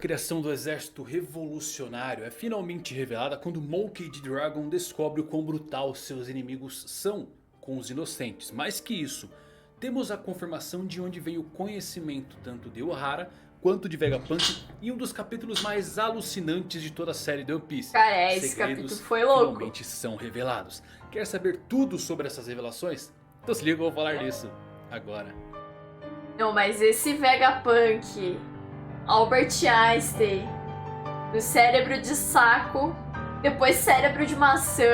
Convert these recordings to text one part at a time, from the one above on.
criação do exército revolucionário é finalmente revelada quando Monkey D. Dragon descobre o quão brutal seus inimigos são com os inocentes. Mais que isso, temos a confirmação de onde vem o conhecimento tanto de Ohara quanto de Vegapunk em um dos capítulos mais alucinantes de toda a série de One Piece. Cara, esse capítulo foi louco. Finalmente são revelados. Quer saber tudo sobre essas revelações? Então se liga, eu vou falar disso agora. Não, mas esse Vegapunk, Albert Einstein, o cérebro de saco, depois cérebro de maçã,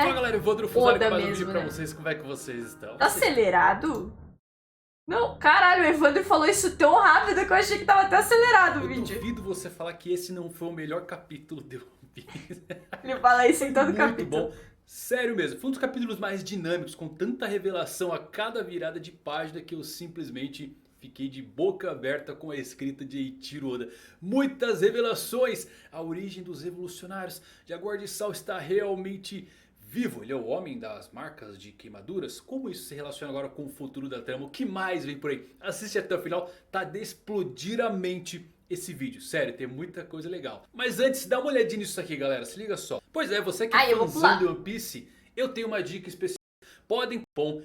Fala galera, Evandro Fusari com mais um vídeo pra né? vocês. Como é que vocês estão? Tá acelerado? Não, caralho, o Evandro falou isso tão rápido que eu achei que tava até acelerado o vídeo. Eu duvido você falar que esse não foi o melhor capítulo de One Piece. Ele fala isso em todo Muito capítulo. bom. Sério mesmo, foi um dos capítulos mais dinâmicos, com tanta revelação a cada virada de página que eu simplesmente fiquei de boca aberta com a escrita de Eiichiro Oda. Muitas revelações! A origem dos revolucionários. Jaguar de Sal está realmente vivo. Ele é o homem das marcas de queimaduras. Como isso se relaciona agora com o futuro da trama? O que mais vem por aí? Assiste até o final, tá de explodir a mente esse vídeo. Sério, tem muita coisa legal. Mas antes, dá uma olhadinha nisso aqui, galera. Se liga só. Pois é, você que é fãzão de One Piece, eu tenho uma dica especial. Podem pôr.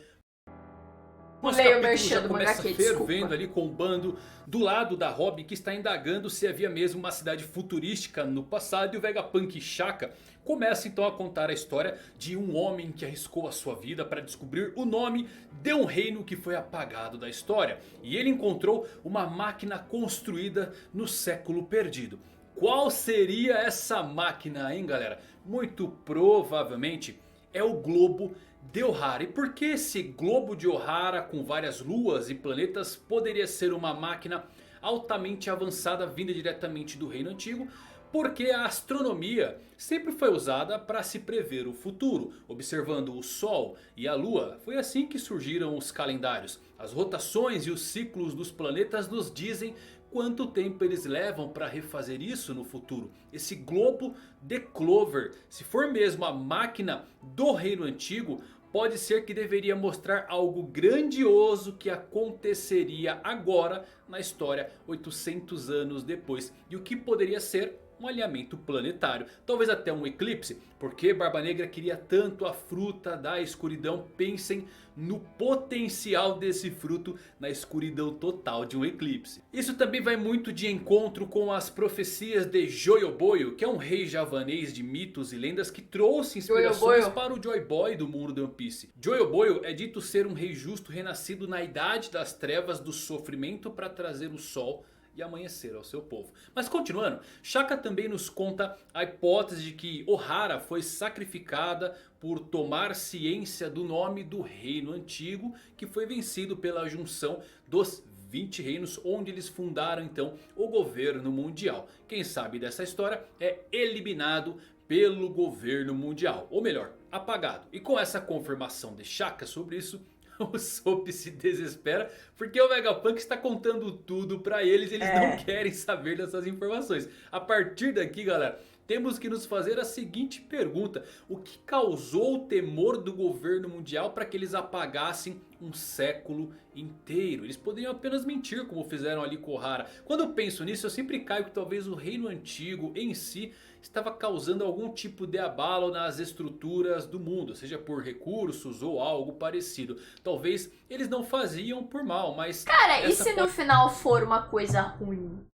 Nosso capítulo já começa fervendo ali com o bando do lado da Robin, que está indagando se havia mesmo uma cidade futurística no passado. E o Vegapunk Shaka começa então a contar a história de um homem que arriscou a sua vida para descobrir o nome de um reino que foi apagado da história. E ele encontrou uma máquina construída no século perdido. Qual seria essa máquina, hein, galera? Muito provavelmente é o globo de Ohara. E por que esse globo de Ohara com várias luas e planetas poderia ser uma máquina altamente avançada vinda diretamente do Reino Antigo? Porque a astronomia sempre foi usada para se prever o futuro, observando o Sol e a Lua. Foi assim que surgiram os calendários. As rotações e os ciclos dos planetas nos dizem quanto tempo eles levam para refazer isso no futuro. Esse globo de Clover, se for mesmo a máquina do Reino Antigo, pode ser que deveria mostrar algo grandioso que aconteceria agora na história 800 anos depois. E o que poderia ser um alinhamento planetário, talvez até um eclipse. Porque Barba Negra queria tanto a fruta da escuridão. Pensem no potencial desse fruto na escuridão total de um eclipse. Isso também vai muito de encontro com as profecias de Joyoboyo, que é um rei javanês de mitos e lendas que trouxe inspirações para o Joy Boy do mundo de One Piece. Joyoboyo é dito ser um rei justo renascido na idade das trevas do sofrimento para trazer o sol e amanhecer ao seu povo. Mas continuando, Shaka também nos conta a hipótese de que Ohara foi sacrificada por tomar ciência do nome do reino antigo, que foi vencido pela junção dos 20 reinos, onde eles fundaram então o governo mundial. Quem sabe dessa história é eliminado pelo governo mundial, ou melhor, apagado. E com essa confirmação de Shaka sobre isso, o Soap se desespera porque o Vegapunk está contando tudo pra eles. Eles não querem saber dessas informações. A partir daqui, galera, temos que nos fazer a seguinte pergunta: o que causou o temor do governo mundial para que eles apagassem um século inteiro? Eles poderiam apenas mentir, como fizeram ali com Ohara. Quando eu penso nisso, eu sempre caio que talvez o reino antigo em si estava causando algum tipo de abalo nas estruturas do mundo, seja por recursos ou algo parecido. Talvez eles não faziam por mal, mas... Cara, e se no final for uma coisa ruim?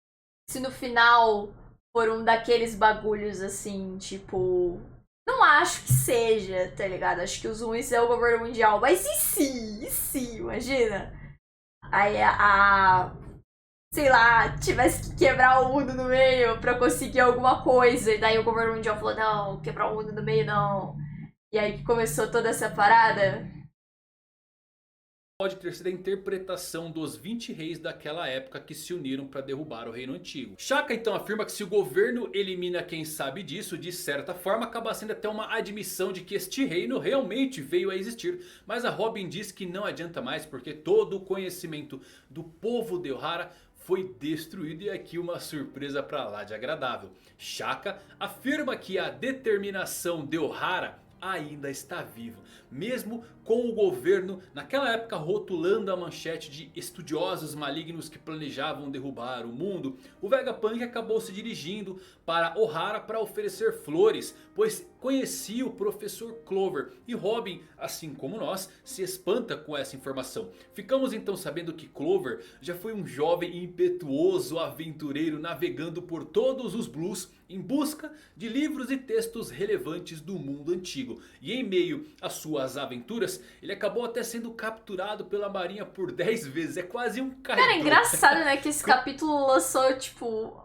Se no final for um daqueles bagulhos assim, tipo... Não acho que seja, tá ligado? Acho que os ruins é o governo mundial. Mas e se? E se? Imagina? Aí sei lá, tivesse que quebrar o mundo no meio pra conseguir alguma coisa. E daí o governo mundial falou, não, quebrar o mundo no meio não. E aí que começou toda essa parada. Pode ter sido a interpretação dos 20 reis daquela época que se uniram para derrubar o reino antigo. Shaka então afirma que se o governo elimina quem sabe disso, de certa forma acaba sendo até uma admissão de que este reino realmente veio a existir. Mas a Robin diz que não adianta mais porque todo o conhecimento do povo de Ohara foi destruído. E aqui uma surpresa pra lá de agradável. Shaka afirma que a determinação de Ohara ainda está vivo. Mesmo com o governo naquela época rotulando a manchete de estudiosos malignos que planejavam derrubar o mundo, o Vegapunk acabou se dirigindo para Ohara para oferecer flores, pois conhecia o professor Clover. E Robin, assim como nós, se espanta com essa informação. Ficamos então sabendo que Clover já foi um jovem impetuoso aventureiro navegando por todos os blues em busca de livros e textos relevantes do mundo antigo. E em meio às suas aventuras, ele acabou até sendo capturado pela marinha por 10 vezes. É quase um Cara, é engraçado, né, que esse capítulo lançou, tipo,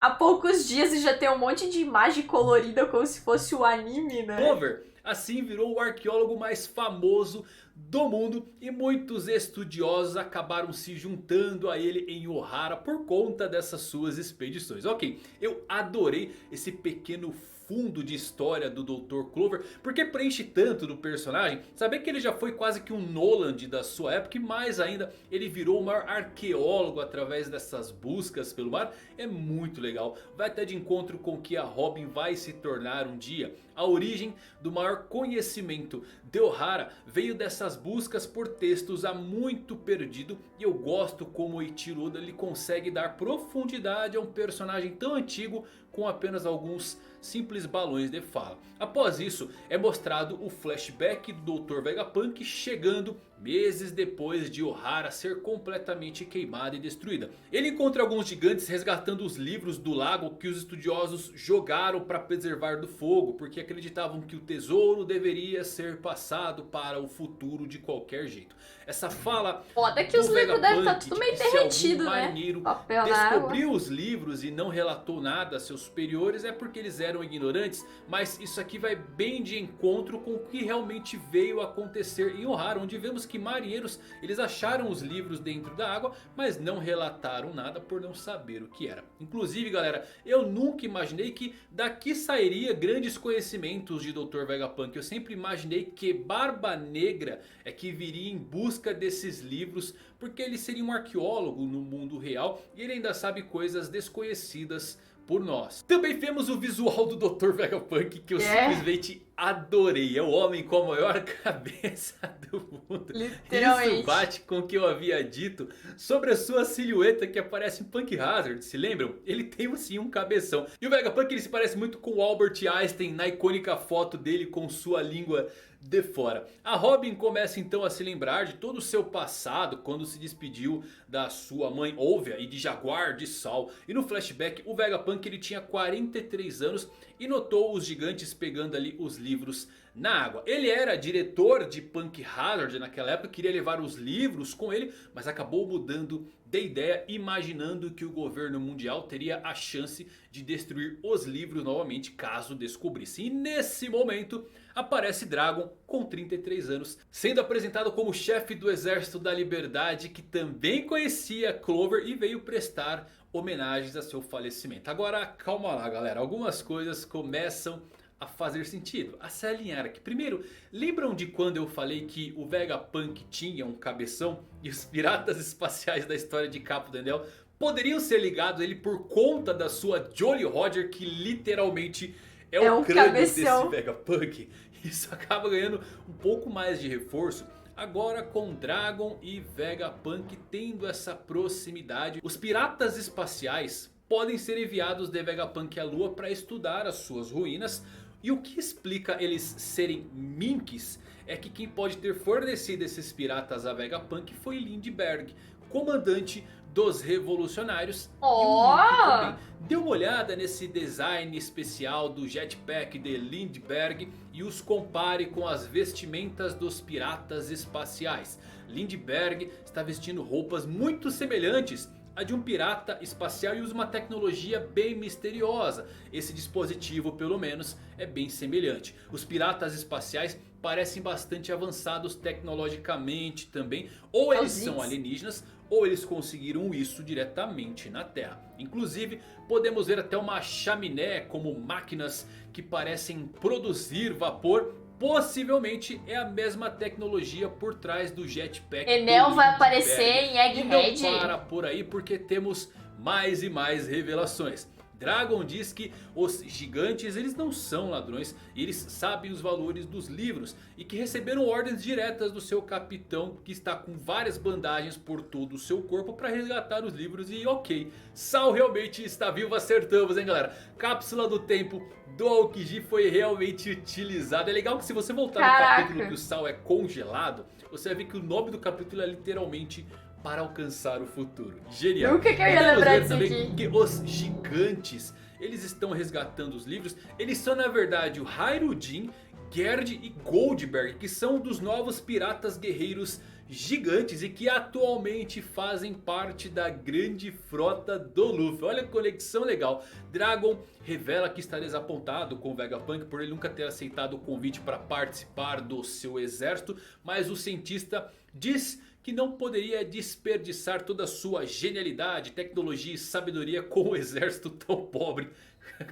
há poucos dias e já tem um monte de imagem colorida como se fosse o anime, né? Clover assim virou o arqueólogo mais famoso do mundo e muitos estudiosos acabaram se juntando a ele em Ohara por conta dessas suas expedições. Ok, eu adorei esse pequeno fundo de história do Dr. Clover, porque preenche tanto do personagem. Saber que ele já foi quase que um Noland da sua época, e mais ainda, ele virou o maior arqueólogo através dessas buscas pelo mar, é muito legal. Vai até de encontro com o que a Robin vai se tornar um dia. A origem do maior conhecimento de Ohara veio dessas buscas por textos há muito perdido. E eu gosto como o Eiichiro Oda ele consegue dar profundidade a um personagem tão antigo com apenas alguns simples balões de fala. Após isso é mostrado o flashback do Dr. Vegapunk chegando meses depois de Ohara ser completamente queimada e destruída. Ele encontra alguns gigantes resgatando os livros do lago que os estudiosos jogaram para preservar do fogo, porque acreditavam que o tesouro deveria ser passado para o futuro de qualquer jeito. Essa fala foda que os livros devem estar tudo meio derretido, né? Marinheiro descobriu os livros e não relatou nada a seus superiores é porque eles eram ignorantes, mas isso aqui vai bem de encontro com o que realmente veio a acontecer em Ohara, onde vemos que marinheiros eles acharam os livros dentro da água, mas não relataram nada por não saber o que era. Inclusive galera, eu nunca imaginei que daqui sairia grandes conhecimentos de Dr. Vegapunk. Eu sempre imaginei que Barba Negra é que viria em busca desses livros, porque ele seria um arqueólogo no mundo real e ele ainda sabe coisas desconhecidas por nós. Também vemos o visual do Dr. Vegapunk que eu simplesmente adorei. É o homem com a maior cabeça do mundo. Literalmente. Isso bate com o que eu havia dito sobre a sua silhueta que aparece em Punk Hazard. Se lembram? Ele tem sim um cabeção. E o Vegapunk ele se parece muito com o Albert Einstein na icônica foto dele com sua língua de fora. A Robin começa então a se lembrar de todo o seu passado quando se despediu da sua mãe Olvia e de Jaguar de Sol. E no flashback o Vegapunk ele tinha 43 anos e notou os gigantes pegando ali os livros na água. Ele era diretor de Punk Hazard naquela época, queria levar os livros com ele, mas acabou mudando de ideia, imaginando que o governo mundial teria a chance de destruir os livros novamente caso descobrisse. E nesse momento aparece Dragon com 33 anos, sendo apresentado como chefe do Exército da Liberdade, que também conhecia Clover e veio prestar homenagens a seu falecimento. Agora calma lá galera, algumas coisas começam a fazer sentido, a se alinhar aqui. Primeiro, lembram de quando eu falei que o Vegapunk tinha um cabeção e os piratas espaciais da história de Capo do Enel poderiam ser ligados a ele por conta da sua Jolly Roger, que literalmente é o crânio cabeção desse Vegapunk? Isso acaba ganhando um pouco mais de reforço agora com Dragon e Vegapunk tendo essa proximidade. Os piratas espaciais podem ser enviados de Vegapunk à Lua para estudar as suas ruínas. E o que explica eles serem Minks é que quem pode ter fornecido esses piratas a Vegapunk foi Lindbergh, comandante dos revolucionários. E o Mink também. Dê uma olhada nesse design especial do jetpack de Lindbergh e os compare com as vestimentas dos piratas espaciais. Lindbergh está vestindo roupas muito semelhantes a de um pirata espacial e usa uma tecnologia bem misteriosa. Esse dispositivo pelo menos é bem semelhante. Os piratas espaciais parecem bastante avançados tecnologicamente também. Ou eles são alienígenas ou eles conseguiram isso diretamente na Terra. Inclusive podemos ver até uma chaminé como máquinas que parecem produzir vapor. Possivelmente é a mesma tecnologia por trás do jetpack. Enel vai aparecer em Egghead. Egghead. E não para por aí porque temos mais e mais revelações. Dragon diz que os gigantes eles não são ladrões e eles sabem os valores dos livros. E que receberam ordens diretas do seu capitão que está com várias bandagens por todo o seu corpo para resgatar os livros. E ok, Sal realmente está vivo, acertamos hein galera. Cápsula do tempo do Aokiji foi realmente utilizada. É legal que se você voltar no capítulo que o Sal é congelado, você vai ver que o nome do capítulo é literalmente para alcançar o futuro. Genial. O que eu ia lembrar disso aqui? Que os gigantes, eles estão resgatando os livros. Eles são na verdade o Hairudin, Gerd e Goldberg, que são dos novos piratas guerreiros gigantes e que atualmente fazem parte da grande frota do Luffy. Olha a conexão legal. Dragon revela que está desapontado com o Vegapunk por ele nunca ter aceitado o convite para participar do seu exército, mas o cientista diz que não poderia desperdiçar toda a sua genialidade, tecnologia e sabedoria com um exército tão pobre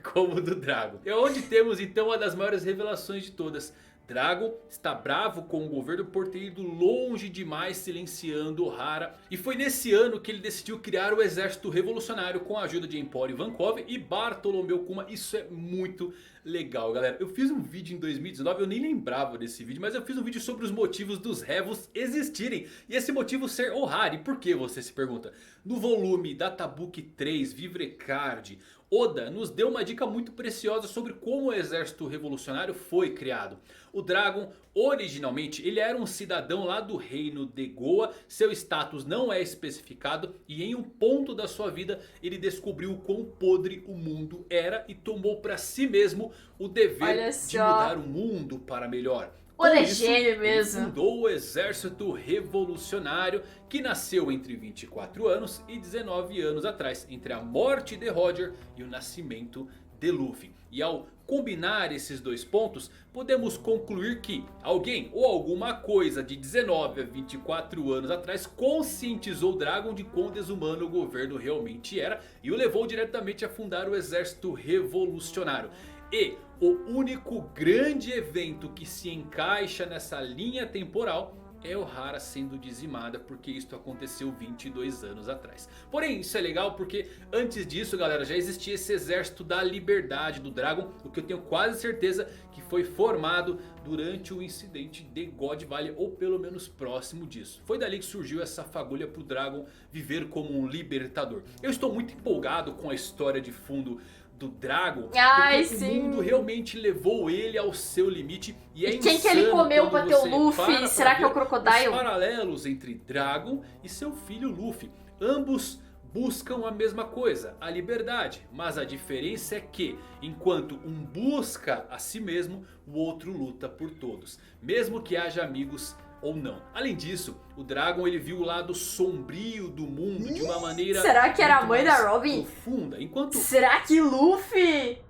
como o do Dragon. É onde temos então uma das maiores revelações de todas. Dragon está bravo com o governo por ter ido longe demais silenciando Ohara. E foi nesse ano que ele decidiu criar o exército revolucionário com a ajuda de Emporio Ivankov e Bartolomeu Kuma. Isso é muito legal galera. Eu fiz um vídeo em 2019, eu nem lembrava desse vídeo. Mas eu fiz um vídeo sobre os motivos dos Revos existirem. E esse motivo ser Ohara. E por que você se pergunta? No volume Databook 3 Vivrecard, Oda nos deu uma dica muito preciosa sobre como o exército revolucionário foi criado. O Dragon originalmente ele era um cidadão lá do reino de Goa. Seu status não é especificado e em um ponto da sua vida ele descobriu quão podre o mundo era. E tomou para si mesmo o dever de mudar o mundo para melhor. Oda é gênio mesmo. Ele fundou o exército revolucionário que nasceu entre 24 anos e 19 anos atrás. Entre a morte de Roger e o nascimento de Luffy. E ao combinar esses dois pontos, podemos concluir que alguém ou alguma coisa de 19 a 24 anos atrás conscientizou Dragon de quão desumano o governo realmente era. E o levou diretamente a fundar o exército revolucionário. E o único grande evento que se encaixa nessa linha temporal é Ohara sendo dizimada, porque isto aconteceu 22 anos atrás. Porém isso é legal porque antes disso galera já existia esse exército da liberdade do Dragon. O que eu tenho quase certeza que foi formado durante o incidente de God Valley, ou pelo menos próximo disso. Foi dali que surgiu essa fagulha para o Dragon viver como um libertador. Eu estou muito empolgado com a história de fundo do Dragon, porque o mundo realmente levou ele ao seu limite. E é quem que ele comeu pra ter o Luffy? Será que é o Crocodile? Os paralelos entre Dragon e seu filho Luffy. Ambos buscam a mesma coisa, a liberdade. Mas a diferença é que enquanto um busca a si mesmo, o outro luta por todos. Mesmo que haja amigos ou não. Além disso, o Dragon ele viu o lado sombrio do mundo de uma maneira será que era a mãe da Robin? Profunda. Enquanto... será que Luffy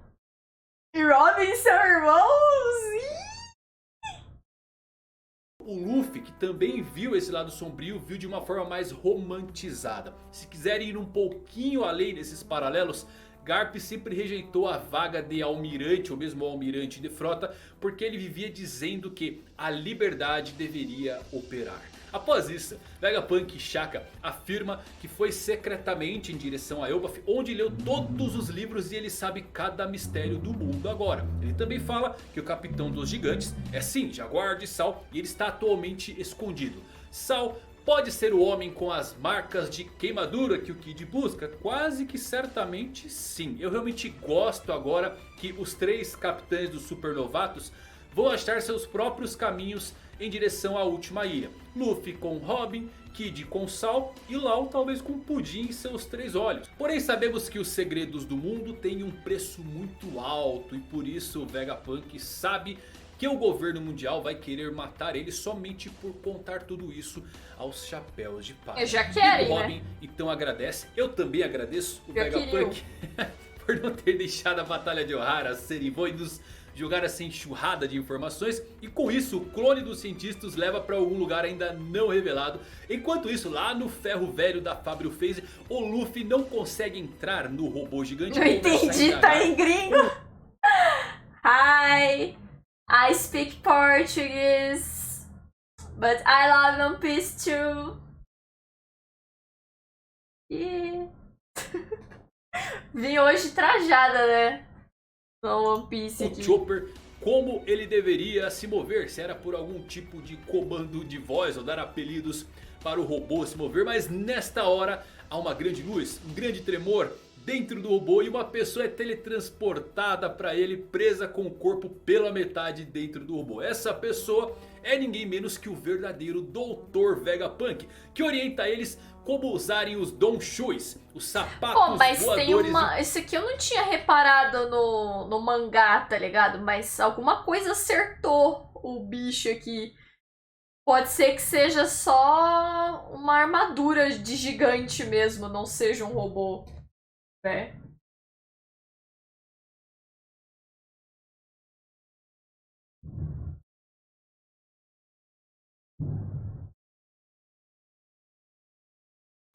e Robin são irmãos? O Luffy, que também viu esse lado sombrio, viu de uma forma mais romantizada. Se quiserem ir um pouquinho além desses paralelos, Garp sempre rejeitou a vaga de almirante ou mesmo almirante de frota, porque ele vivia dizendo que a liberdade deveria operar. Após isso, Vegapunk Shaka afirma que foi secretamente em direção a Elbaf, onde leu todos os livros e ele sabe cada mistério do mundo agora. Ele também fala que o capitão dos gigantes é sim Jaguar de Sal e ele está atualmente escondido. Sal pode ser o homem com as marcas de queimadura que o Kid busca? Quase que certamente sim. Eu realmente gosto agora que os três capitães dos supernovatos vão achar seus próprios caminhos em direção à última ilha. Luffy com Robin, Kid com Sal e Law talvez com Pudim em seus 3 olhos. Porém sabemos que os segredos do mundo têm um preço muito alto e por isso o Vegapunk sabe que o governo mundial vai querer matar ele somente por contar tudo isso aos chapéus de palha. Eu já quero, o Robin então agradece. Eu também agradeço o Vegapunk por não ter deixado a batalha de Ohara ser em vão e nos jogar essa enxurrada de informações. E com isso o clone dos cientistas leva para algum lugar ainda não revelado. Enquanto isso lá no ferro velho da Fabrio Phase, o Luffy não consegue entrar no robô gigante. Eu entendi, tá em gringo. Hi, I speak Portuguese, but I love One Piece too. Yeah. Vim hoje trajada, né? No One Piece O aqui. Chopper, como ele deveria se mover, se era por algum tipo de comando de voz ou dar apelidos para o robô se mover. Mas nesta hora há uma grande luz, um grande tremor dentro do robô e uma pessoa é teletransportada para ele, presa com o corpo pela metade dentro do robô. Essa pessoa é ninguém menos que o verdadeiro Dr. Vegapunk, que orienta eles como usarem os Donshuis, os sapatos Pô, mas voadores. tem uma... Isso aqui eu não tinha reparado no mangá, tá ligado? Mas alguma coisa acertou o bicho aqui. Pode ser que seja só uma armadura de gigante mesmo, não seja um robô, né?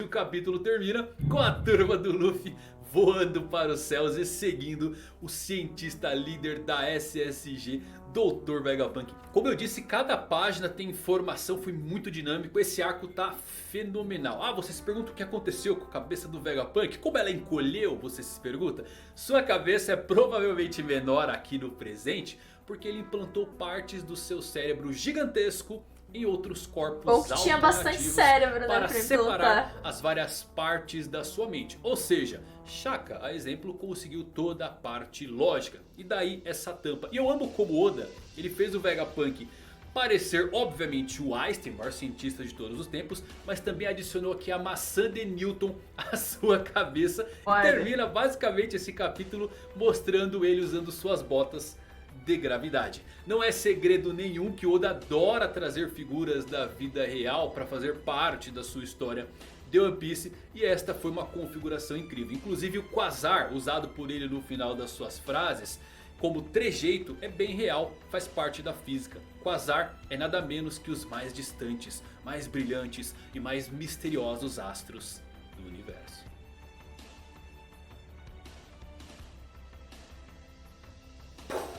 O capítulo termina com a turma do Luffy voando para os céus e seguindo o cientista líder da SSG, Dr. Vegapunk. Como eu disse, cada página tem informação, foi muito dinâmico, esse arco tá fenomenal. Ah, você se pergunta o que aconteceu com a cabeça do Vegapunk? Como ela encolheu, você se pergunta? Sua cabeça é provavelmente menor aqui no presente, porque ele implantou partes do seu cérebro gigantesco em outros corpos Ou que tinha bastante cérebro, né, para pra separar implantar. as várias partes da sua mente. Ou seja, Shaka, a exemplo, conseguiu toda a parte lógica. E daí essa tampa. E eu amo como Oda, ele fez o Vegapunk parecer obviamente o Einstein, o maior cientista de todos os tempos, mas também adicionou aqui a maçã de Newton à sua cabeça. Olha. E termina basicamente esse capítulo mostrando ele usando suas botas de gravidade. Não é segredo nenhum que Oda adora trazer figuras da vida real para fazer parte da sua história de One Piece. E esta foi uma configuração incrível. Inclusive o Quasar, usado por ele no final das suas frases como trejeito, é bem real, faz parte da física. Quasar é nada menos que os mais distantes, mais brilhantes e mais misteriosos astros do universo.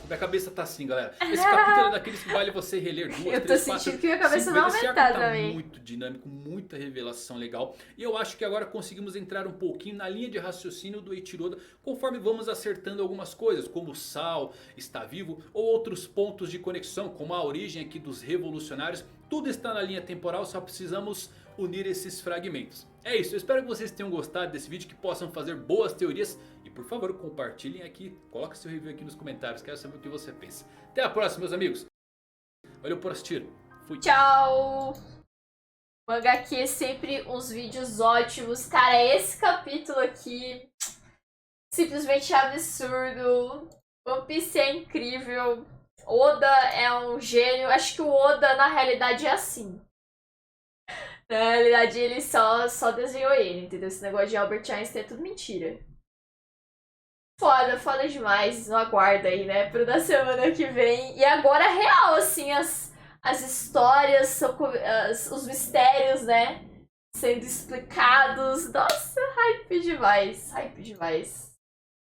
Minha cabeça tá assim, galera. Esse capítulo é daqueles que vale você reler duas, Eu tô três, sentindo quatro, que minha cabeça 5 vai vezes. Esse arco aumentar tá também. muito dinâmico, muita revelação legal. E eu acho que agora conseguimos entrar um pouquinho na linha de raciocínio do Eiichiro Oda, conforme vamos acertando algumas coisas, como o Sal está vivo, ou outros pontos de conexão, como a origem aqui dos revolucionários. Tudo está na linha temporal, só precisamos unir esses fragmentos. É isso, eu espero que vocês tenham gostado desse vídeo, que possam fazer boas teorias. E por favor, compartilhem aqui, coloque seu review aqui nos comentários, quero saber o que você pensa. Até a próxima, meus amigos. Valeu por assistir. Fui. Tchau! Manga aqui é sempre uns vídeos ótimos. Cara, esse capítulo aqui simplesmente absurdo. One Piece é incrível. Oda é um gênio. Acho que o Oda na realidade é assim. Na realidade ele só desenhou ele, entendeu? Esse negócio de Albert Einstein é tudo mentira. Foda, foda demais. Não aguarda aí, né? Pro da semana que vem. E agora real, assim, as histórias, os mistérios, né? Sendo explicados. Nossa, hype demais. Hype demais.